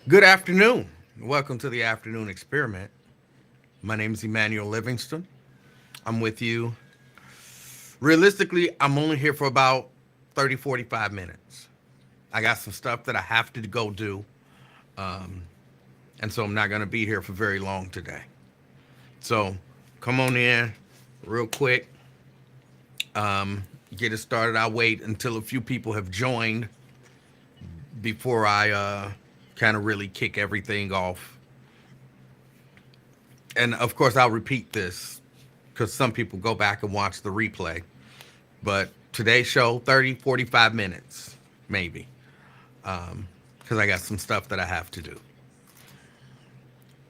Good afternoon. Welcome to the afternoon experiment. My name is Emanuel Livingston. I'm with you. Realistically, I'm only here for about 30, 45 minutes. I got some stuff that I have to go do, and so I'm not going to be here for very long today. So come on in real quick. Get it started. I'll wait until a few people have joined before I kind of really kick everything off. And of course, I'll repeat this because some people go back and watch the replay. But today's show, 30, 45 minutes, maybe, because I got some stuff that I have to do.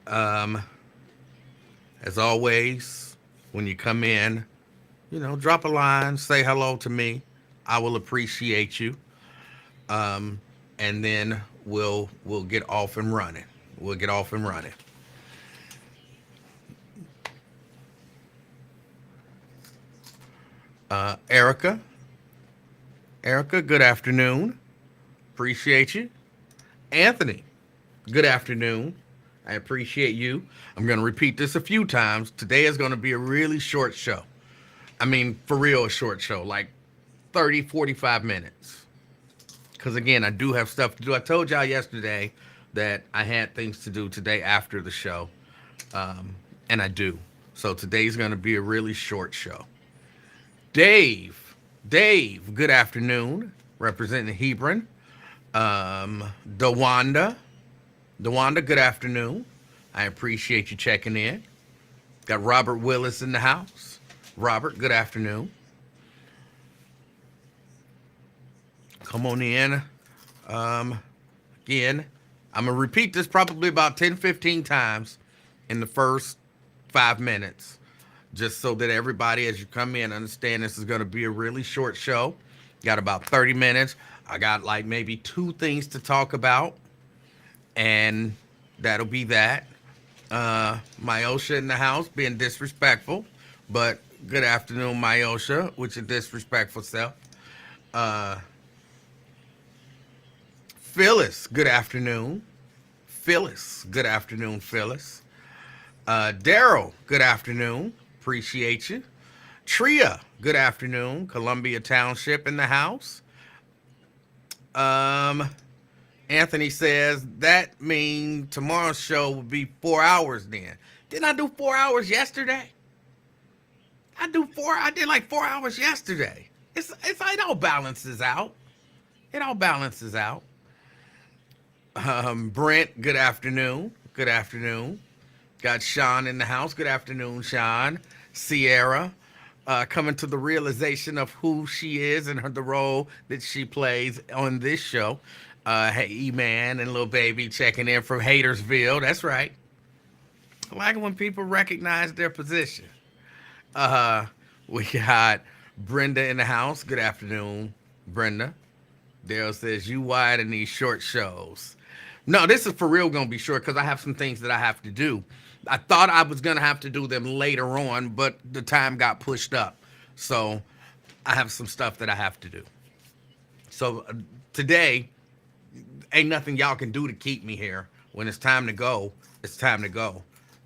Um, as always, when you come in, drop a line, say hello to me. I will appreciate you. And then we'll get off and running. We'll get off and running. Erica, good afternoon. Appreciate you. Anthony, good afternoon. I appreciate you. I'm going to repeat this a few times. Today is going to be a really short show. I mean, for real, a short show, like 30, 45 minutes. Because again, I do have stuff to do. I told y'all yesterday that I had things to do today after the show. And I do. So today's going to be a really short show. Dave, good afternoon. Representing Hebron. Dewanda, good afternoon. I appreciate you checking in. Got Robert Willis in the house. Robert, good afternoon. Come on in. Again, I'm going to repeat this probably about 10, 15 times in the first 5 minutes, just so that everybody, as you come in, understand this is going to be a really short show. Got about 30 minutes. I got like maybe 2 things to talk about, and that'll be that. Myosha in the house being disrespectful, but good afternoon, Myosha, with your disrespectful self. Phyllis, good afternoon. Phyllis, good afternoon, Phyllis. Daryl, good afternoon. Appreciate you. Tria, good afternoon. Columbia Township in the house. Anthony says that means tomorrow's show will be 4 hours then. Didn't I do 4 hours yesterday? I did like 4 hours yesterday. It all balances out. It all balances out. Brent, good afternoon. Good afternoon. Got Sean in the house. Good afternoon, Sean. Sierra, coming to the realization of who she is and the role that she plays on this show. Hey, E-Man and little baby checking in from Hatersville. That's right. I like it when people recognize their position. We got Brenda in the house. Good afternoon, Brenda. Dale says, you wide in these short shows. No, this is for real going to be short because I have some things that I have to do. I thought I was going to have to do them later on, but the time got pushed up. So I have some stuff that I have to do. So today, ain't nothing y'all can do to keep me here. When it's time to go, it's time to go.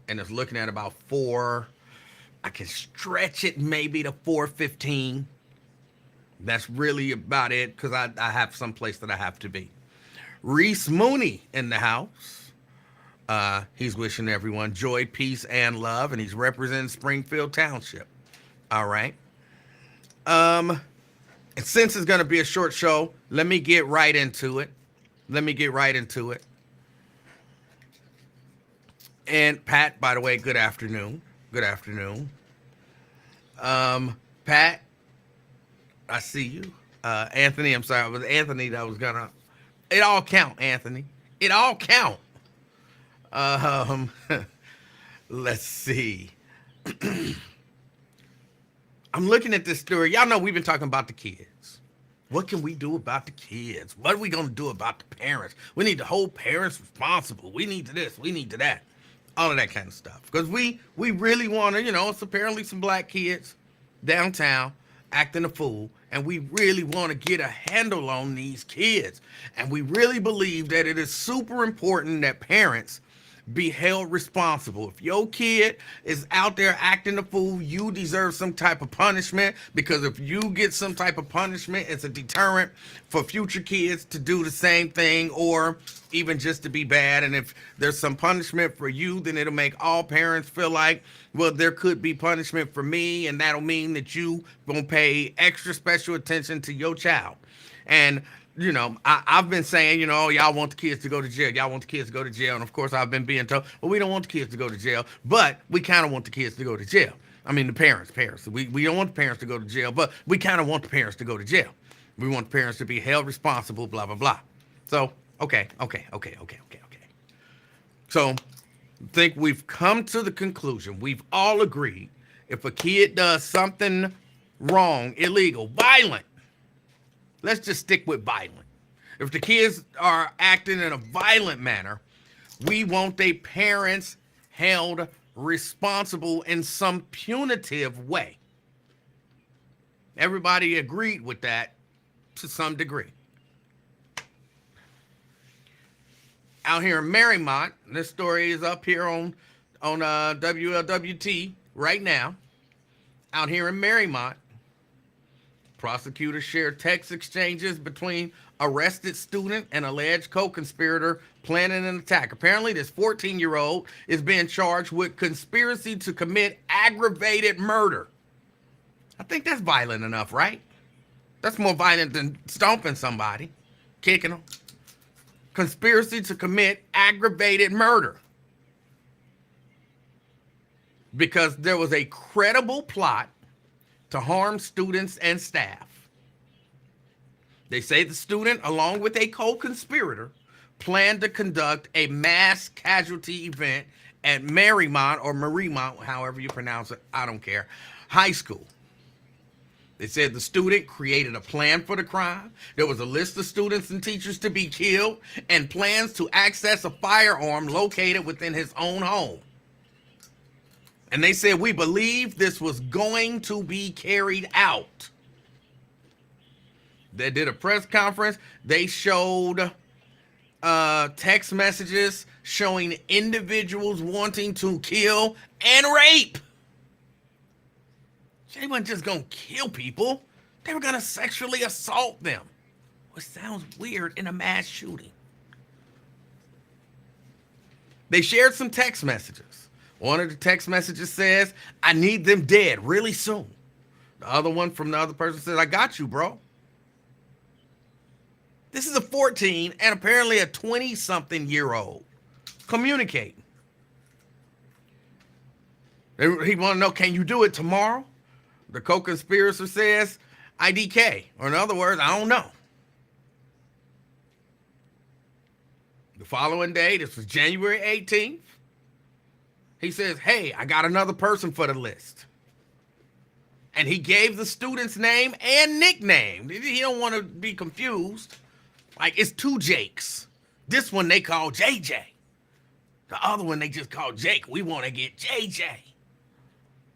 And it's looking at about 4. I can stretch it maybe to 4:15. That's really about it because I have some place that I have to be. Reese Mooney in the house. He's wishing everyone joy, peace, and love, and he's representing Springfield Township. All right. And since it's going to be a short show, let me get right into it. And Pat, by the way, good afternoon. Good afternoon. Pat, I see you. Anthony, I'm sorry. It was Anthony that was going to... It all count, Anthony. It all count. Let's see. I'm looking at this story. Y'all know we've been talking about the kids. What can we do about the kids? What are we going to do about the parents? We need to hold parents responsible. We need to this. We need to that. All of that kind of stuff. Because we really want to, it's apparently some black kids downtown acting a fool. and we really want to get a handle on these kids. And we really believe that it is super important that parents be held responsible. If your kid is out there acting a fool, you deserve some type of punishment, because if you get some type of punishment, it's a deterrent for future kids to do the same thing, or even just to be bad. And if there's some punishment for you, then it'll make all parents feel like, well, there could be punishment for me, and that'll mean that you gonna pay extra special attention to your child. And I've been saying, oh, y'all want the kids to go to jail. Y'all want the kids to go to jail. And of course, I've been being told, well, we don't want the kids to go to jail, but we kind of want the kids to go to jail. I mean, the parents. We don't want the parents to go to jail, but we kind of want the parents to go to jail. We want the parents to be held responsible, blah, blah, blah. So, okay. So, I think we've come to the conclusion. We've all agreed if a kid does something wrong, illegal, violent, let's just stick with violent. If the kids are acting in a violent manner, we want their parents held responsible in some punitive way. Everybody agreed with that to some degree. Out here in Marymount, this story is up here on WLWT right now. Out here in Marymount, prosecutors shared text exchanges between arrested student and alleged co-conspirator planning an attack. Apparently, this 14-year-old is being charged with conspiracy to commit aggravated murder. I think that's violent enough, right? That's more violent than stomping somebody, kicking them. Conspiracy to commit aggravated murder. Because there was a credible plot to harm students and staff. They say the student, along with a co-conspirator, planned to conduct a mass casualty event at Marymount, however you pronounce it, I don't care, high school. They said the student created a plan for the crime. There was a list of students and teachers to be killed, and plans to access a firearm located within his own home. And they said, we believe this was going to be carried out. They did a press conference. They showed text messages showing individuals wanting to kill and rape. They weren't just going to kill people. They were going to sexually assault them, which sounds weird in a mass shooting. They shared some text messages. One of the text messages says, I need them dead really soon. The other one from the other person says, I got you, bro. This is a 14 and apparently a 20-something-year-old communicating. He want to know, can you do it tomorrow? The co-conspirator says, IDK, or in other words, I don't know. The following day, this was January 18th, he says, hey, I got another person for the list. And he gave the student's name and nickname. He don't want to be confused. Like, it's two Jakes. This one they call JJ. The other one they just call Jake. We want to get JJ,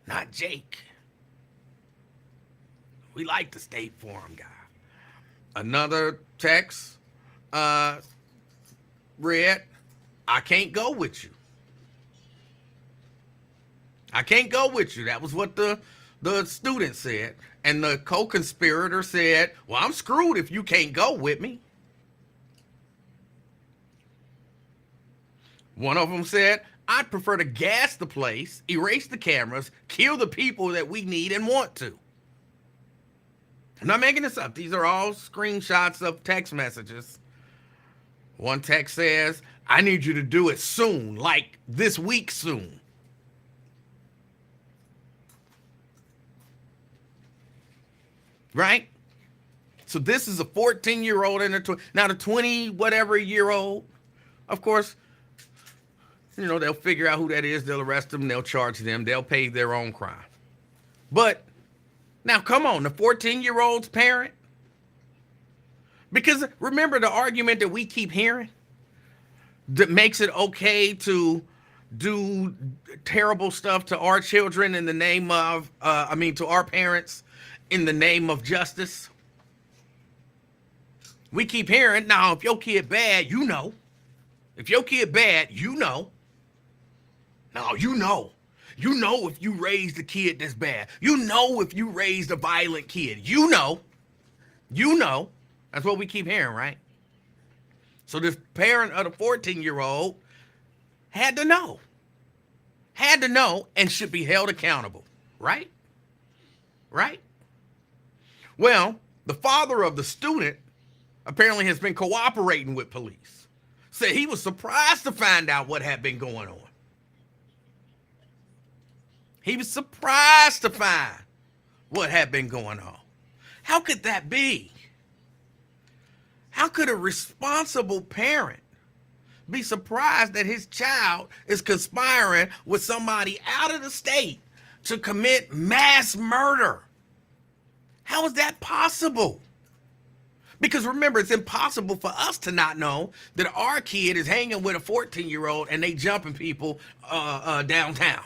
not Jake. We like the State Farm guy. Another text read, I can't go with you. I can't go with you. That was what the student said. And the co-conspirator said, well, I'm screwed if you can't go with me. One of them said, I'd prefer to gas the place, erase the cameras, kill the people that we need and want to. I'm not making this up. These are all screenshots of text messages. One text says, I need you to do it soon, like this week soon. Right? So this is a 14-year-old and a 20. Now the 20-whatever-year-old, of course, they'll figure out who that is. They'll arrest them. They'll charge them. They'll pay their own crime. But now, come on, the 14-year-old's parent. Because remember the argument that we keep hearing that makes it okay to do terrible stuff to our children in the name of, to our parents in the name of justice. We keep hearing, now, if your kid bad, you know. If your kid bad, you know. No, you know. You know if you raised a kid that's bad. You know if you raised a violent kid. You know. You know. That's what we keep hearing, right? So this parent of the 14-year-old had to know. Had to know and should be held accountable, right? Right? Well, the father of the student apparently has been cooperating with police. Said he was surprised to find out what had been going on. He was surprised to find what had been going on. How could that be? How could a responsible parent be surprised that his child is conspiring with somebody out of the state to commit mass murder? How is that possible? Because remember, it's impossible for us to not know that our kid is hanging with a 14-year-old and they jumping people downtown.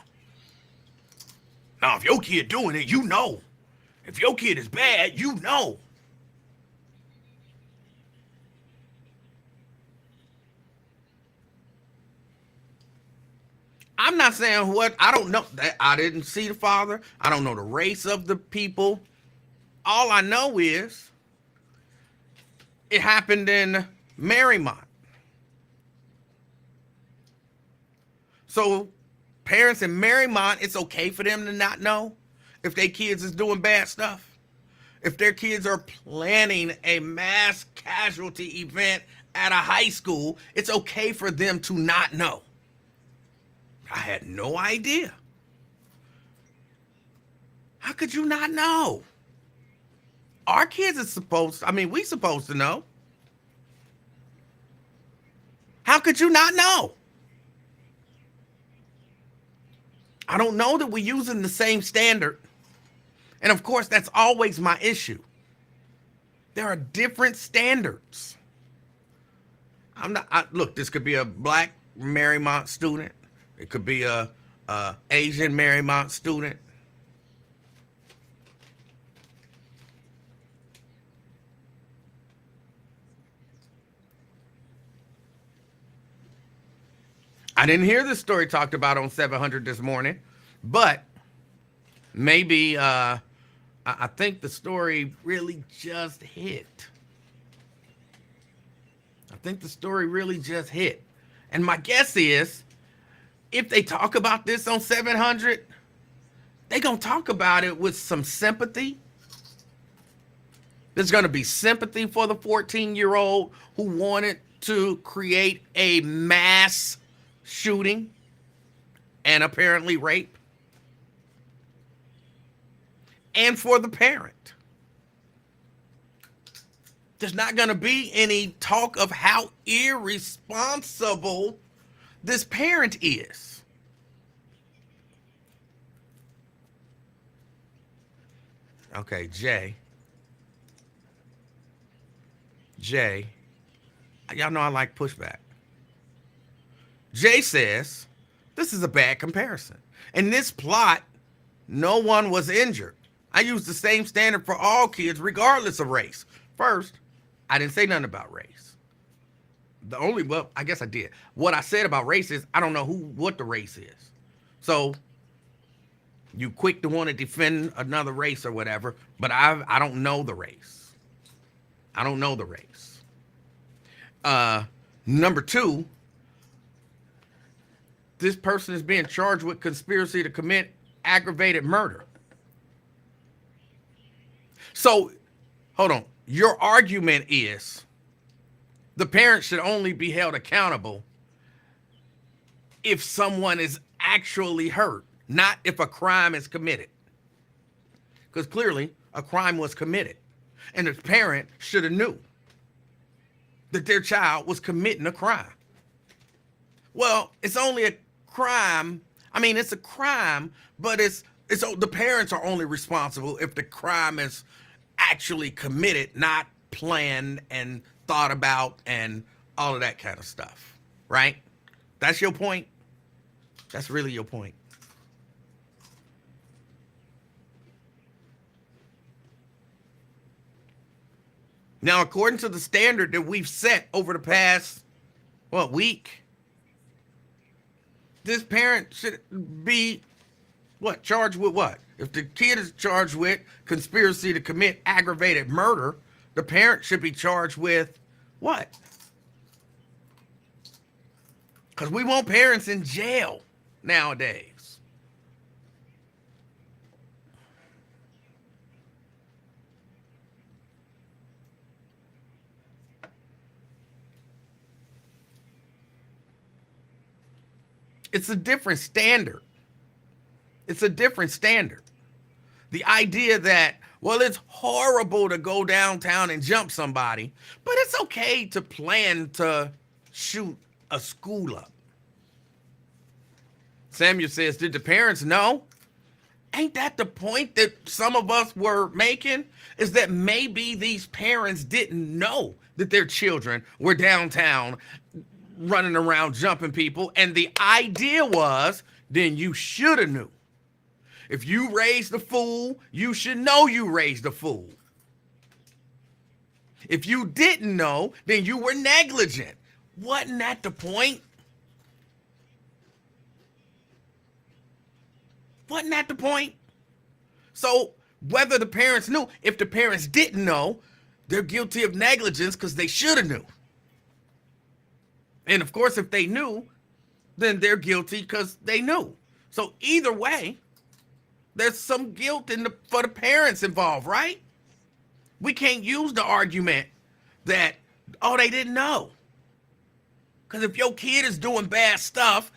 Now, if your kid doing it, you know. If your kid is bad, you know. I'm not saying what, I don't know. I didn't see the father. I don't know the race of the people. All I know is it happened in Marymount. So parents in Marymount, it's okay for them to not know if their kids is doing bad stuff. If their kids are planning a mass casualty event at a high school, it's okay for them to not know. I had no idea. How could you not know? Our kids are supposed, we supposed to know. How could you not know? I don't know that we're using the same standard. And of course, that's always my issue. There are different standards. Look, this could be a black Marymount student. It could be a Asian Marymount student. I didn't hear this story talked about on 700 this morning, but maybe I think the story really just hit. I think the story really just hit. And my guess is, if they talk about this on 700, they're going to talk about it with some sympathy. There's going to be sympathy for the 14-year-old who wanted to create a mass shooting and apparently rape. And for the parent. There's not going to be any talk of how irresponsible this parent is. Okay, Jay, y'all know I like pushback. Jay says, this is a bad comparison. In this plot, no one was injured. I use the same standard for all kids, regardless of race. First, I didn't say nothing about race. I guess I did. What I said about race is, I don't know what the race is. So, you quick to want to defend another race or whatever, but I don't know the race. I don't know the race. Number two, this person is being charged with conspiracy to commit aggravated murder. So, hold on. Your argument is the parent should only be held accountable if someone is actually hurt, not if a crime is committed. Because clearly, a crime was committed. And the parent should have knew that their child was committing a crime. Well, it's only a crime. It's a crime, but it's the parents are only responsible if the crime is actually committed, not planned and thought about and all of that kind of stuff, right? That's your point? That's really your point. Now, according to the standard that we've set over the past, week, this parent should be charged with what? If the kid is charged with conspiracy to commit aggravated murder, the parent should be charged with what? Because we want parents in jail nowadays. It's a different standard. It's a different standard. The idea that, it's horrible to go downtown and jump somebody, but it's okay to plan to shoot a school up. Samuel says, did the parents know? Ain't that the point that some of us were making? Is that maybe these parents didn't know that their children were downtown running around jumping people, and the idea was, then you should have knew. If you raised a fool, you should know you raised a fool. If you didn't know, then you were negligent. Wasn't that the point? Wasn't that the point? So whether the parents knew, if the parents didn't know, they're guilty of negligence because they should have knew. And of course, if they knew, then they're guilty because they knew. So either way, there's some guilt for the parents involved, right? We can't use the argument that, they didn't know. Because if your kid is doing bad stuff,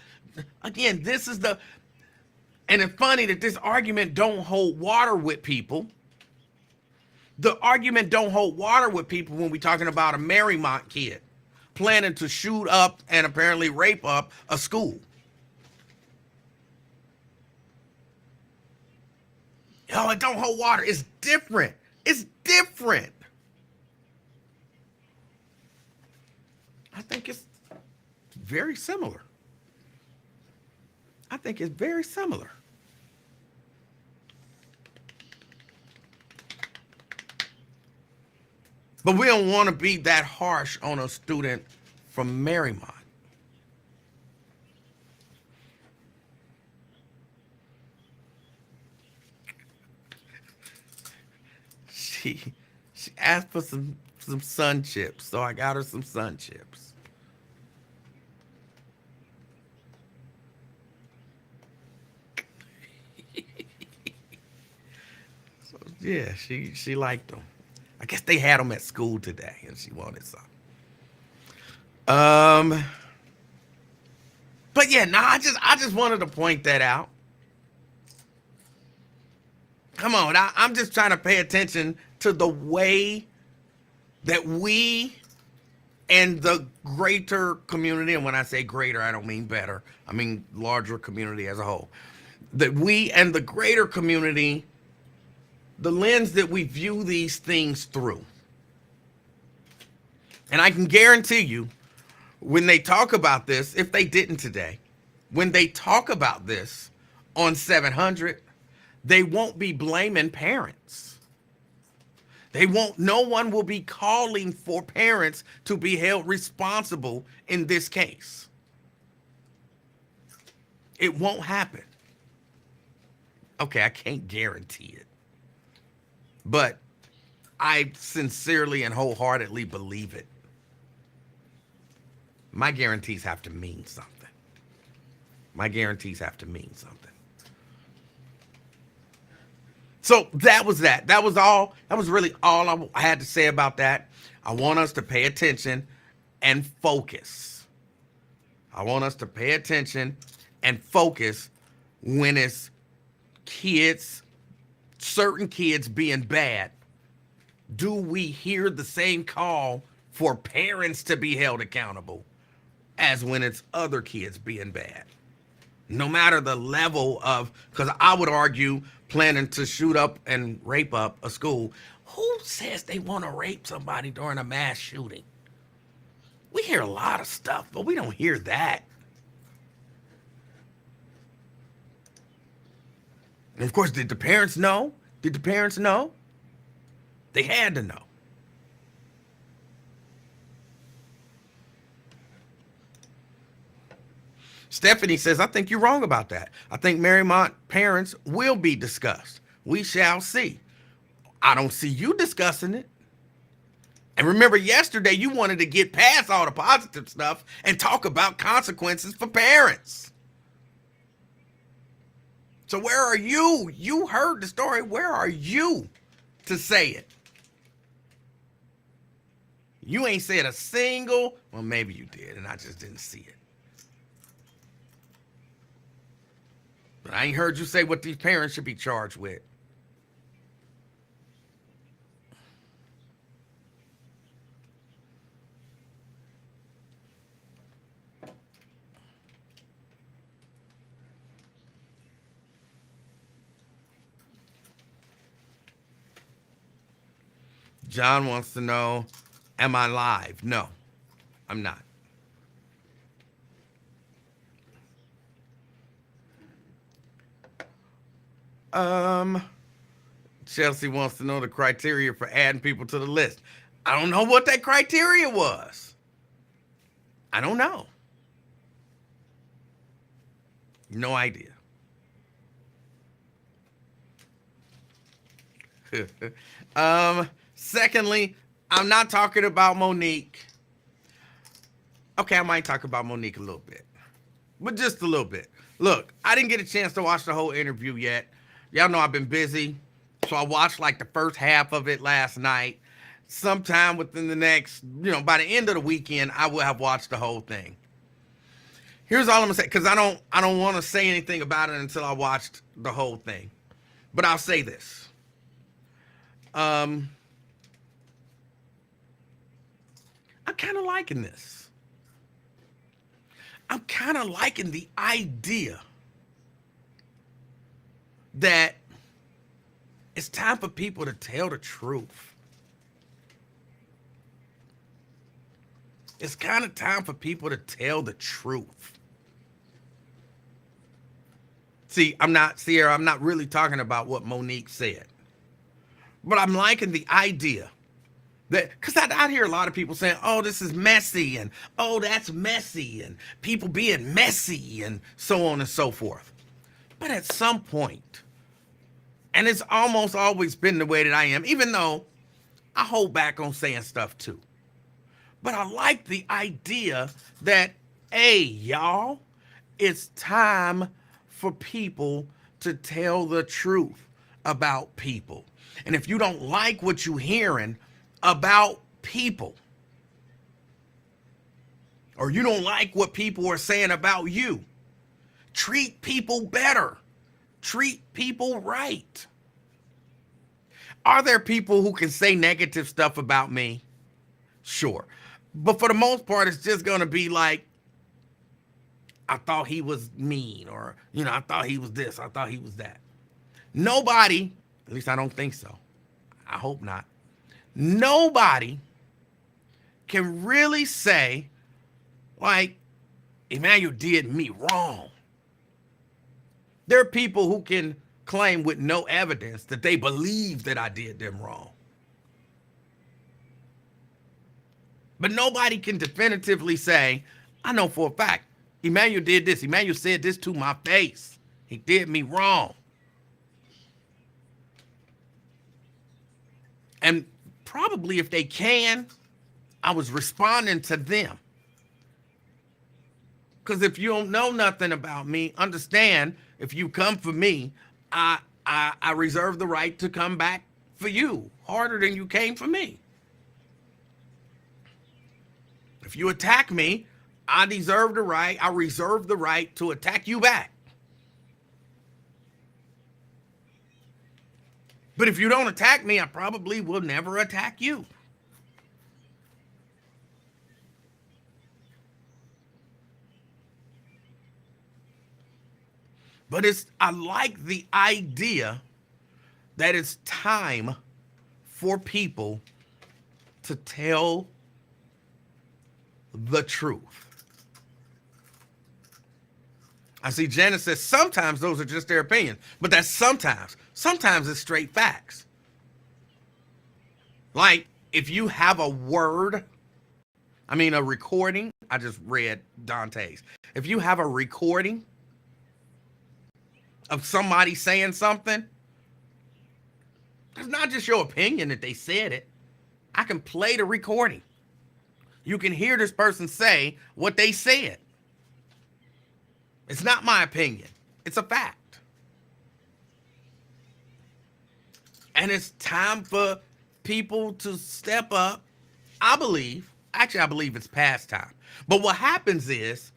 again, and it's funny that this argument don't hold water with people. The argument don't hold water with people when we're talking about a Marymount kid planning to shoot up and apparently rape up a school. It don't hold water. It's different. It's different. I think it's very similar. I think it's very similar. But we don't want to be that harsh on a student from Marymount. She asked for some sun chips, so I got her some sun chips. So yeah, she liked them. I guess they had them at school today, and she wanted some. But yeah, I just wanted to point that out. Come on, I'm just trying to pay attention to the way that we and the greater community, and when I say greater, I don't mean better, I mean larger community as a whole, that we and the greater community, the lens that we view these things through. And I can guarantee you, when they talk about this, if they didn't today, when they talk about this on 700, they won't be blaming parents. No one will be calling for parents to be held responsible in this case. It won't happen. Okay, I can't guarantee it. But I sincerely and wholeheartedly believe it. My guarantees have to mean something. My guarantees have to mean something. So that was that. That was all. That was really all I had to say about that. I want us to pay attention and focus. I want us to pay attention and focus when it's kids, certain kids being bad. Do we hear the same call for parents to be held accountable as when it's other kids being bad? No matter the level of, because I would argue planning to shoot up and rape up a school. Who says they want to rape somebody during a mass shooting? We hear a lot of stuff, but we don't hear that. And of course, did the parents know? Did the parents know? They had to know. Stephanie says, I think you're wrong about that. I think Marymount parents will be discussed. We shall see. I don't see you discussing it. And remember, yesterday you wanted to get past all the positive stuff and talk about consequences for parents. So where are you? You heard the story. Where are you to say it? You ain't said a single, well, maybe you did, and I just didn't see it. But I ain't heard you say what these parents should be charged with. John wants to know, am I live? No, I'm not. Chelsea wants to know the criteria for adding people to the list. I don't know what that criteria was. I don't know. No idea. Secondly, I'm not talking about Monique. Okay, I might talk about Monique a little bit, but just a little bit. Look, I didn't get a chance to watch the whole interview yet. Y'all know I've been busy, so I watched like the first half of it last night. Sometime within the next, by the end of the weekend, I will have watched the whole thing. Here's all I'm gonna say, because I don't want to say anything about it until I watched the whole thing. But I'll say this. I'm kind of liking this. I'm kind of liking the idea that it's time for people to tell the truth. It's kind of time for people to tell the truth. See, Sierra, I'm not really talking about what Monique said. But I'm liking the idea that, because I hear a lot of people saying, oh, this is messy, and oh, that's messy, and people being messy, and so on and so forth. But at some point, and it's almost always been the way that I am, even though I hold back on saying stuff too. But I like the idea that, hey, y'all, it's time for people to tell the truth about people. And if you don't like what you're hearing about people, or you don't like what people are saying about you, treat people better. Treat people right. Are there people who can say negative stuff about me? Sure. But for the most part, it's just going to be like, I thought he was mean, or, I thought he was this, I thought he was that. Nobody, at least I don't think so, I hope not, nobody can really say, like, Emanuel did me wrong. There are people who can claim with no evidence that they believe that I did them wrong. But nobody can definitively say, I know for a fact, Emanuel did this. Emanuel said this to my face. He did me wrong. And probably if they can, I was responding to them. Because if you don't know nothing about me, understand, if you come for me, I reserve the right to come back for you harder than you came for me. If you attack me, I reserve the right to attack you back. But if you don't attack me, I probably will never attack you. But I like the idea that it's time for people to tell the truth. I see Janice says sometimes those are just their opinions, but that's sometimes. Sometimes it's straight facts. Like if you have a recording, I just read Dante's. if you have a recording of somebody saying something, it's not just your opinion that they said it. I can play the recording. You can hear this person say what they said. It's not my opinion. It's a fact. And it's time for people to step up. I believe it's past time. But what happens is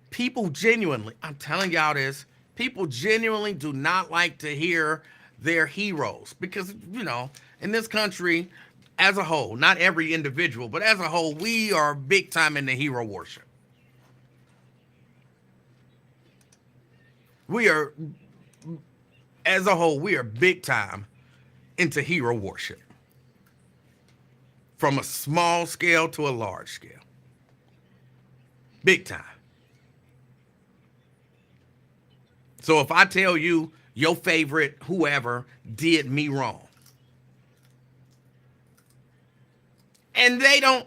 people genuinely, I'm telling y'all this, people genuinely do not like to hear their heroes because, in this country as a whole, not every individual, but as a whole, we are big time in the hero worship. As a whole, we are big time into hero worship. From a small scale to a large scale. Big time. So if I tell you your favorite whoever did me wrong, and they don't,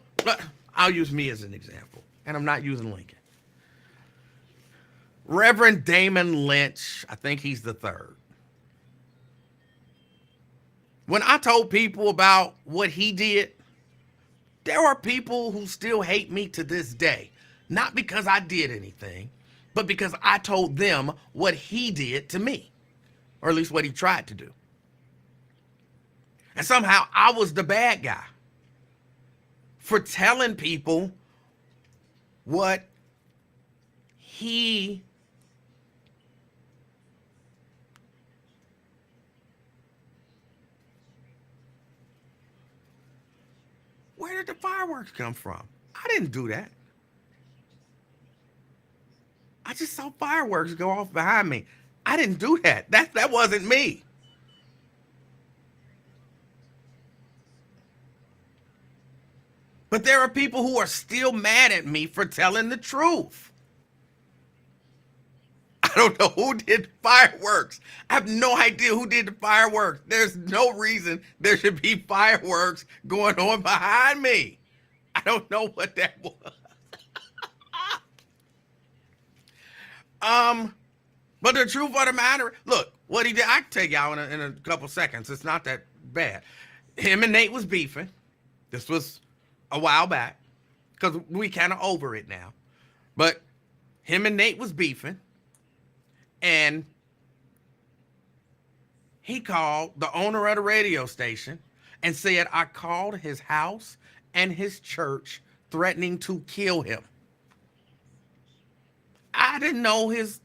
I'll use me as an example, and I'm not using Lincoln. Reverend Damon Lynch, I think he's the third. When I told people about what he did, there are people who still hate me to this day. Not because I did anything, but because I told them what he did to me. Or at least what he tried to do. And somehow I was the bad guy for telling people what he Where did the fireworks come from? I didn't do that. I just saw fireworks go off behind me. I didn't do that. That wasn't me. But there are people who are still mad at me for telling the truth. I don't know who did fireworks. I have no idea who did the fireworks. There's no reason there should be fireworks going on behind me. I don't know what that was. But the truth of the matter, look, what he did, I can tell y'all in a couple seconds. It's not that bad. Him and Nate was beefing. This was a while back because we kind of over it now. But him and Nate was beefing. And he called the owner of the radio station and said, I called his house and his church threatening to kill him. I didn't know his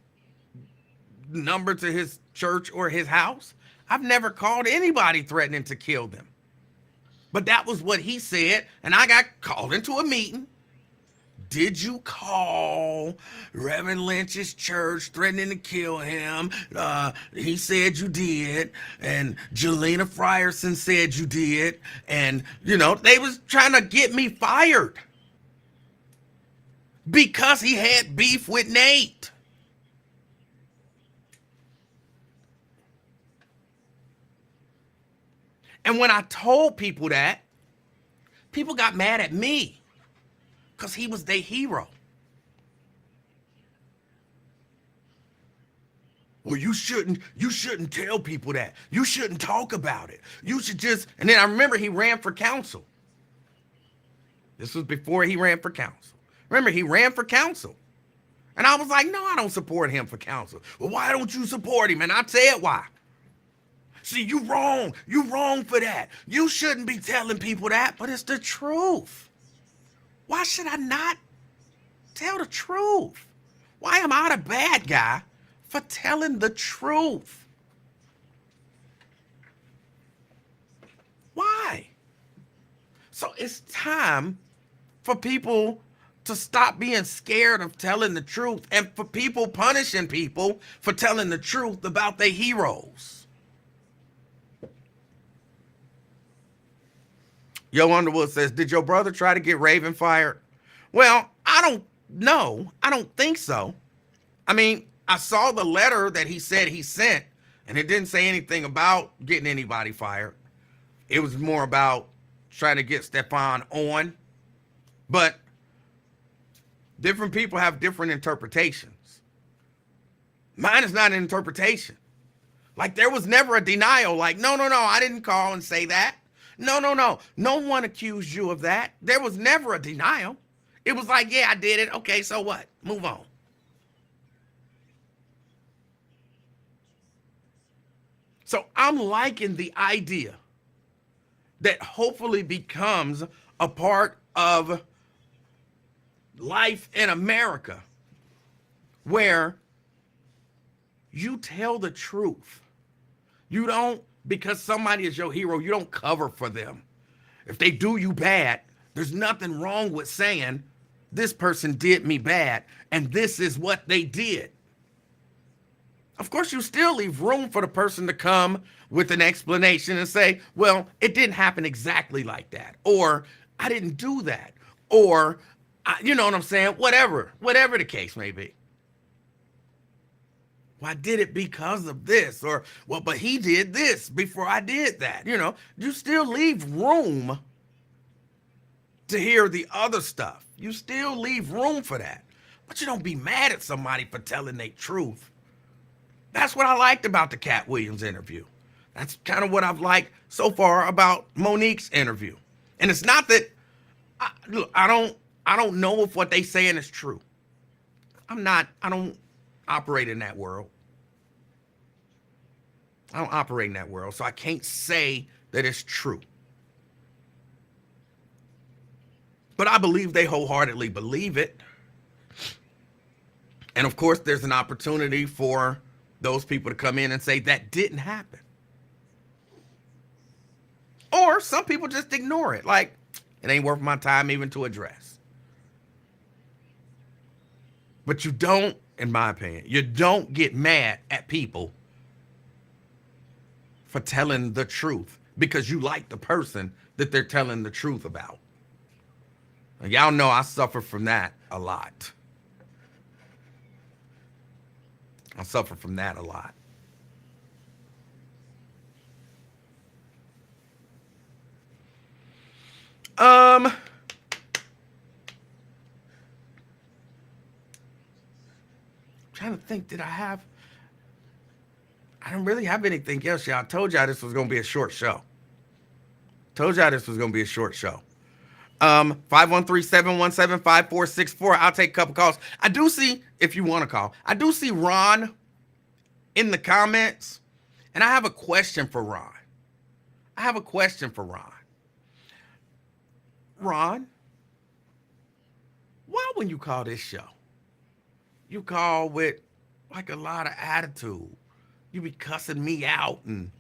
number to his church or his house. I've never called anybody threatening to kill them. But that was what he said, and I got called into a meeting. Did you call Reverend Lynch's church threatening to kill him? He said you did. And Jelena Frierson said you did. And, they was trying to get me fired. Because he had beef with Nate. And when I told people that, people got mad at me. Because he was their hero. Well, you shouldn't tell people that. You shouldn't talk about it. You should just, and then I remember he ran for council. This was before he ran for council. Remember, he ran for council. And I was like, no, I don't support him for council. Well, why don't you support him? And I said why. See, you wrong. You wrong for that. You shouldn't be telling people that, but it's the truth. Why should I not tell the truth? Why am I the bad guy for telling the truth? Why? So it's time for people to stop being scared of telling the truth and for people punishing people for telling the truth about their heroes. Yo Underwood says, did your brother try to get Raven fired? Well, I don't know. I don't think so. I mean, I saw the letter that he said he sent, and it didn't say anything about getting anybody fired. It was more about trying to get Stefan on. But Different people have different interpretations. Mine is not an interpretation. Like, there was never a denial. Like, no, I didn't call and say that. No. No one accused you of that. There was never a denial. It was like, yeah, I did it. Okay, so what? Move on. So I'm liking the idea that hopefully becomes a part of life in America, where you tell the truth. You don't, because somebody is your hero, you don't cover for them. If they do you bad, there's nothing wrong with saying, this person did me bad, and this is what they did. Of course, you still leave room for the person to come with an explanation and say, well, it didn't happen exactly like that, or I didn't do that, or, you know what I'm saying? Whatever the case may be. Well, I did it because of this, or, well, but he did this before I did that. You know, you still leave room to hear the other stuff. You still leave room for that. But you don't be mad at somebody for telling their truth. That's what I liked about the Cat Williams interview. That's kind of what I've liked so far about Monique's interview. And it's not that, I don't know if what they saying is true. I don't operate in that world. I don't operate in that world, so I can't say that it's true. But I believe they wholeheartedly believe it. And of course, there's an opportunity for those people to come in and say that didn't happen. Or some people just ignore it. Like, it ain't worth my time even to address. But you don't, in my opinion, you don't get mad at people for telling the truth because you like the person that they're telling the truth about. And y'all know I suffer from that a lot. I suffer from that a lot. Trying to think, did I don't really have anything else, y'all. I told y'all this was going to be a short show. 513-717-5464. I'll take a couple calls. I do see, if you want to call, I do see Ron in the comments, and I have a question for Ron. Ron, why when you call this show, you call with like a lot of attitude. You be cussing me out and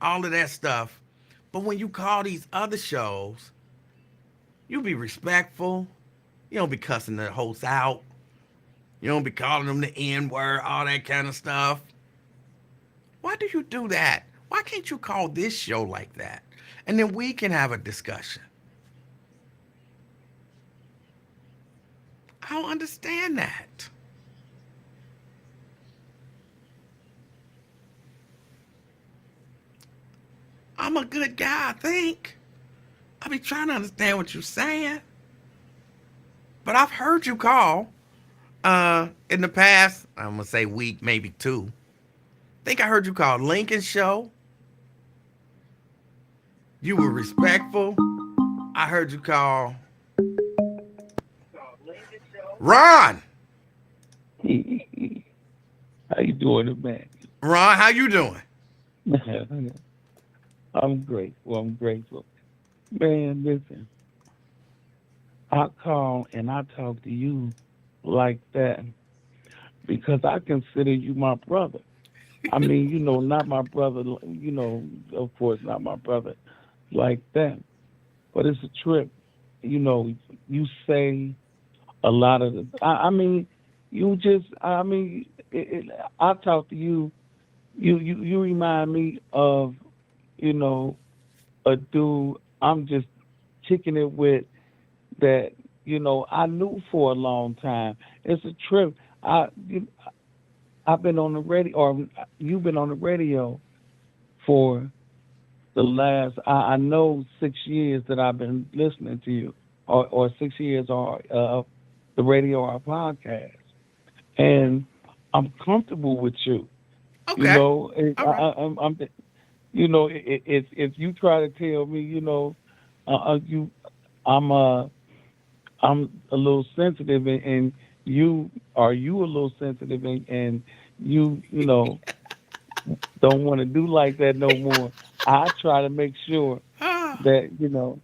all of that stuff. But when you call these other shows, you be respectful. You don't be cussing the hosts out. You don't be calling them the N-word, all that kind of stuff. Why do you do that? Why can't you call this show like that? And then we can have a discussion. I don't understand that. I'm a good guy, I think. I be trying to understand what you're saying. But I've heard you call in the past, I'm going to say week, maybe two. I think I heard you call Lincoln's show. You were respectful. I heard you call Ron. How you doing, man? Ron, how you doing? I'm grateful. Man, listen. I call and I talk to you like that because I consider you my brother. I mean, not my brother, of course, not my brother like that. But it's a trip. You say a lot of I talk to you. You remind me of, a dude I'm just kicking it with that, I knew for a long time. It's a trip. I've been on the radio, or you've been on the radio for the last, I know 6 years that I've been listening to you, or 6 years, or the radio or podcast, and I'm comfortable with you. You Okay. know, All right. I'm you know, if you try to tell me, you, I'm I'm a little sensitive, and you a little sensitive, and you don't want to do like that no more. I try to make sure that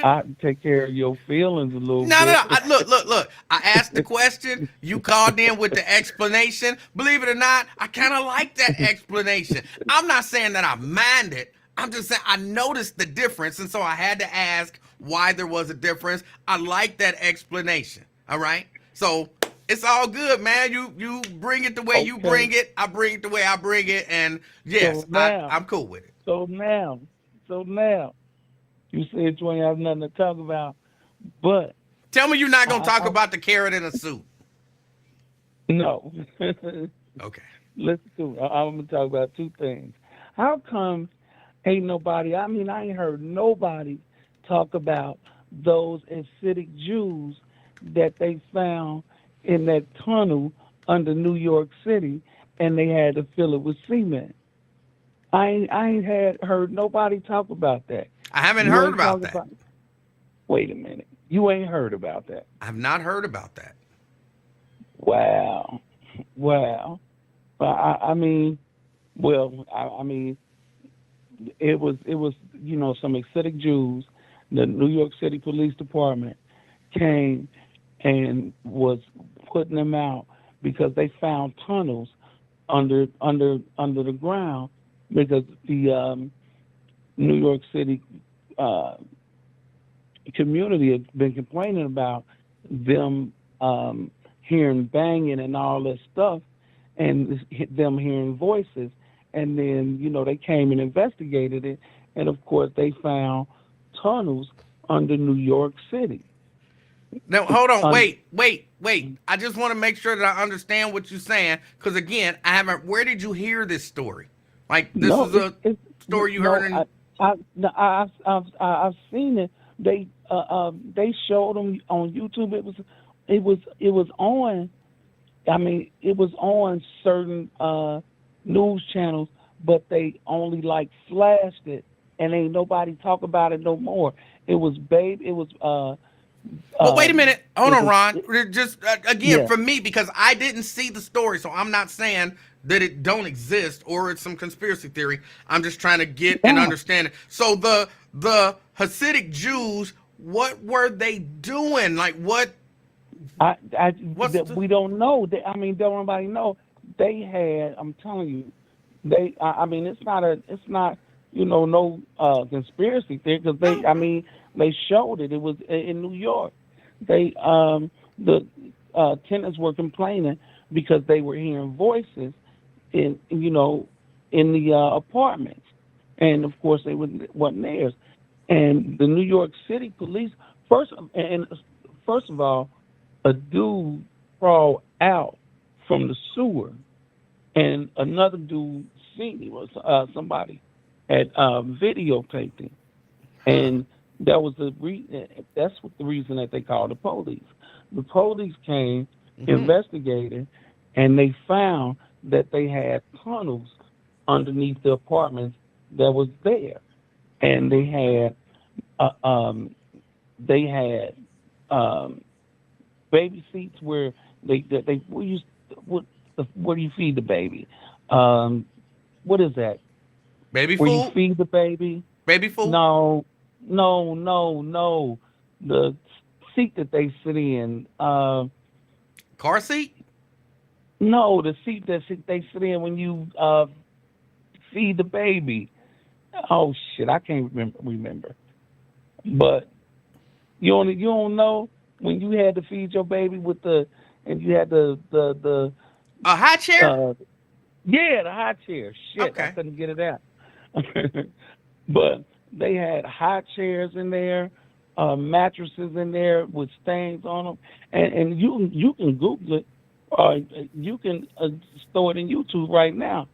I take care of your feelings a little No, no, no. bit. Look. I asked the question. You called in with the explanation. Believe it or not, I kind of like that explanation. I'm not saying that I mind it. I'm just saying I noticed the difference, and so I had to ask why there was a difference. I like that explanation. All right. So it's all good, man. You bring it the way you Okay, bring it. I bring it the way I bring it, and yes, so now, I'm cool with it. so now, so now, you said you ain't have nothing to talk about, but Tell me you're not gonna I, talk I about the carrot in a suit. no. Okay. Listen to it. I'm gonna talk about two things. How come ain't nobody? I mean, I ain't heard nobody talk about those Hasidic Jews that they found in that tunnel under New York City, and they had to fill it with cement. I ain't had heard nobody talk about that. I haven't You heard ain't about talking that. about. Wait a minute. You ain't heard about that. I've not heard about that. Wow. Wow. I mean, well, I mean, it was some Hasidic Jews. The New York City Police Department came and was putting them out because they found tunnels under the ground because the New York City uh, community had been complaining about them hearing banging and all this stuff, and them hearing voices. And then they came and investigated it, and of course they found tunnels under New York City. Now, hold on. Un- Wait. I just want to make sure that I understand what you're saying. Because, again, I haven't. Where did you hear this story? Like, this no, is a it's story you heard no, in. no, I've seen it. They showed them on YouTube. It was on. I mean, it was on certain news channels, but they only like flashed it, and ain't nobody talk about it no more. It was babe. Well, wait a Um, minute. Hold it on, was Ron. Just, again, yeah. for me, because I didn't see the story. So I'm not saying that it don't exist or it's some conspiracy theory. I'm just trying to get and No, understand it. So the Hasidic Jews, what were they doing? Like, what's the. we don't know. I mean, don't nobody know. They had. I'm telling you, they. I mean, it's not. No conspiracy theory because they. No. I mean, they showed it. It was in New York. They the tenants were complaining because they were hearing voices in the apartments, and of course they wasn't theirs. And the New York City police first of all, a dude crawled out from the sewer, and another dude seen him. Was somebody had videotaped him, Huh. and that was that's what the reason that they called the police. The police came, Hmm. investigated, and they found that they had tunnels underneath the apartments that was there, and uh, um, they had um, baby seats where they we used what where do you feed the baby? Um, what is that? Baby Where you food? feed the baby? Baby food? No, no, no, no. The seat that they sit in. Car seat? No, the seat that they sit in when you feed the baby. Oh shit, I can't remember. But you don't know when you had to feed your baby with the and you had A high chair? uh yeah, the high chair. Shit, I Okay. couldn't get it out. But they had high chairs in there, mattresses in there with stains on them, and you can Google it, or you can store it in YouTube right now,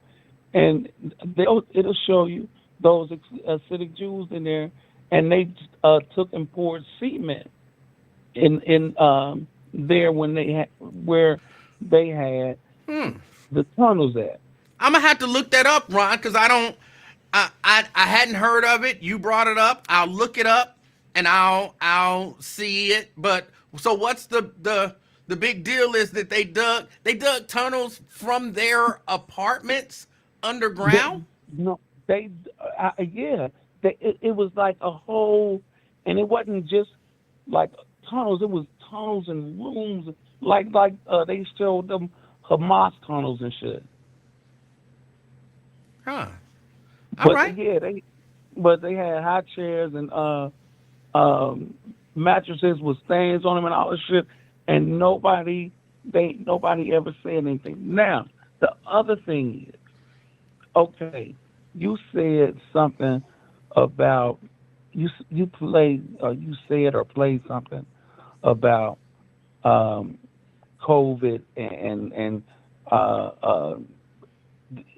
and it'll show you those acidic Jews in there, and they took and poured cement in there when they had where they had Hmm. the tunnels at. I'm gonna have to look that up, Ron, because I don't. I hadn't heard of it. You brought it up. I'll look it up and I'll see it. But so what's the big deal is that they dug tunnels from their apartments They, underground. no, they yeah, it was like a whole, and it wasn't just like tunnels. It was tunnels and rooms, like they showed them Hamas tunnels and shit. Huh. All But right. yeah, they had high chairs and um, mattresses with stains on them and all this shit, and nobody ever said anything. Now the other thing is, okay, you said something about you said or played something about um, COVID and uh, uh,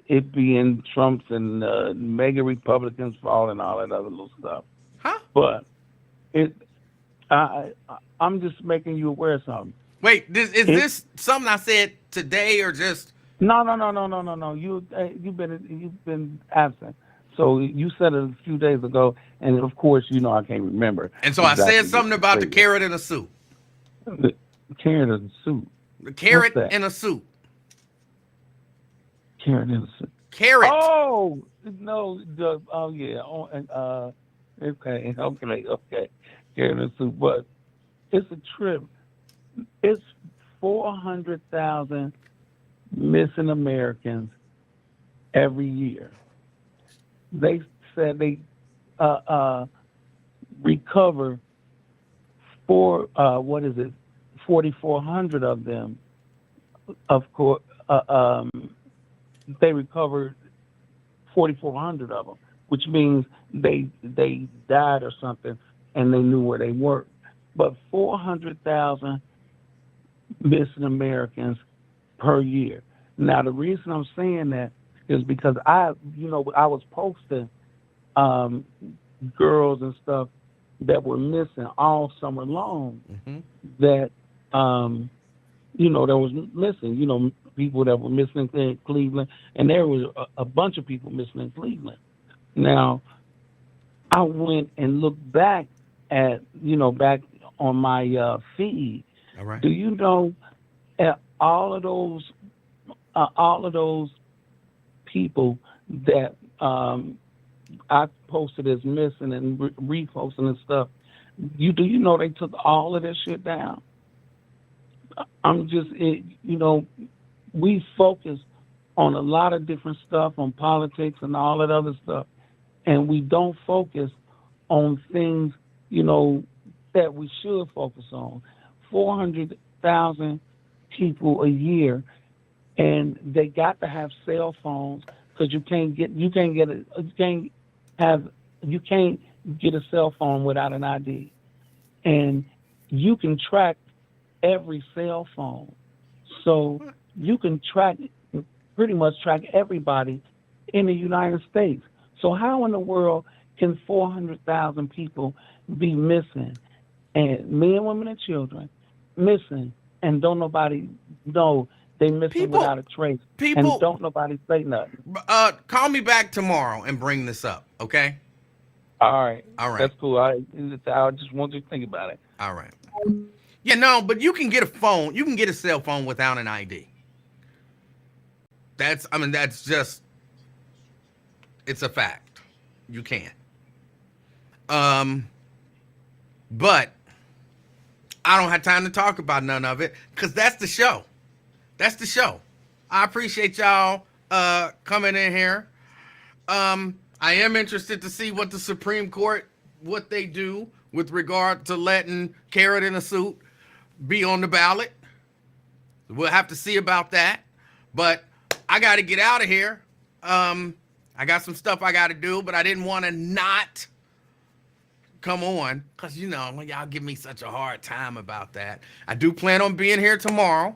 it being Trump's and mega Republicans' fault and all that other little stuff. Huh? But it, I'm just making you aware of something. Wait. Is It this something I said today or just? no. You've been absent. So you said it a few days ago, and of course, I can't remember And so I said exactly what something you about the said. carrot in a suit. The carrot in the suit. The What's carrot that? in a suit. Carrot in the suit. Carrot. Oh no! Oh yeah. Oh, and, okay. Carrot in the suit, but it's a trip. It's 400,000 missing Americans every year. They said they uh, uh, recover what is it, 4,400 of them. Of course, they recovered 4,400 of them, which means they died or something, and they knew where they were. But 400,000 missing Americans per year. Now, the reason I'm saying that is because I was posting um, girls and stuff that were missing all summer long. Hmm. That that was missing. People that were missing in Cleveland, and there was a bunch of people missing in Cleveland. Now, I went and looked back on my feed. All right. Do you know all of those people that I posted as missing and reposting and stuff? Do you know they took all of that shit down? I'm just we focus on a lot of different stuff on politics and all that other stuff, and we don't focus on things that we should focus on. 400,000 people a year, and they got to have cell phones because you can't get a cell phone without an ID, and you can track every cell phone, so you can pretty much track everybody in the United States. So how in the world can 400,000 people be missing, and men, women, and children missing, and don't nobody know they missing People, without a trace, and people, don't nobody say nothing? call me back tomorrow and bring this up. Okay. All right, All right. that's cool. I just want you to think about it. All right. Yeah, no, but you can get a phone. You can get a cell phone without an ID. That's just, it's a fact. You can. Um, but I don't have time to talk about none of it because that's the show. That's the show. I appreciate y'all coming in here. I am interested to see what the Supreme Court, what they do with regard to letting carrot in a suit be on the ballot. We'll have to see about that. But I got to get out of here. I got some stuff I got to do, but I didn't want to not come on because, y'all give me such a hard time about that. I do plan on being here tomorrow.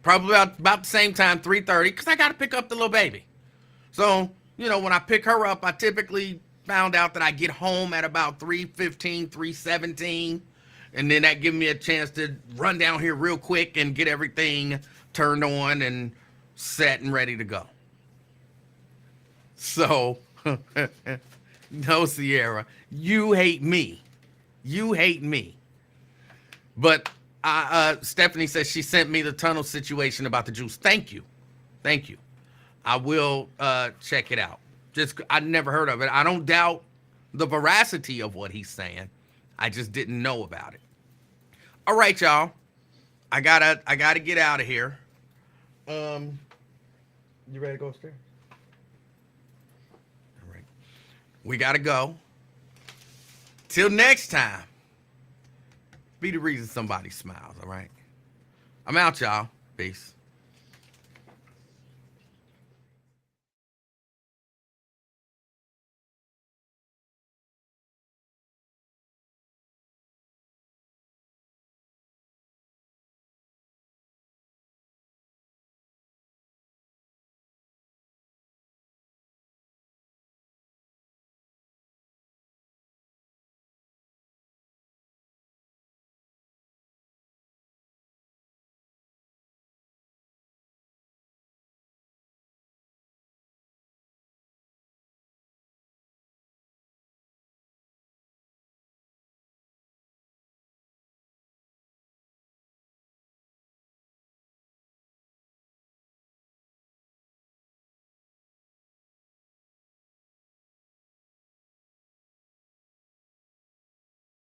Probably about the same time, 3:30, because I got to pick up the little baby. So, when I pick her up, I typically, found out that I get home at about 3:15, 3:17, and then that gives me a chance to run down here real quick and get everything turned on and set and ready to go. So, no, Sierra, you hate me. You hate me. But Stephanie says she sent me the tunnel situation about the juice. Thank you. Thank you. I will check it out. I never heard of it. I don't doubt the veracity of what he's saying. I just didn't know about it. All right, y'all. I gotta get out of here. You ready to go upstairs? All right. We gotta go. Till next time. Be the reason somebody smiles, all right? I'm out, y'all. Peace.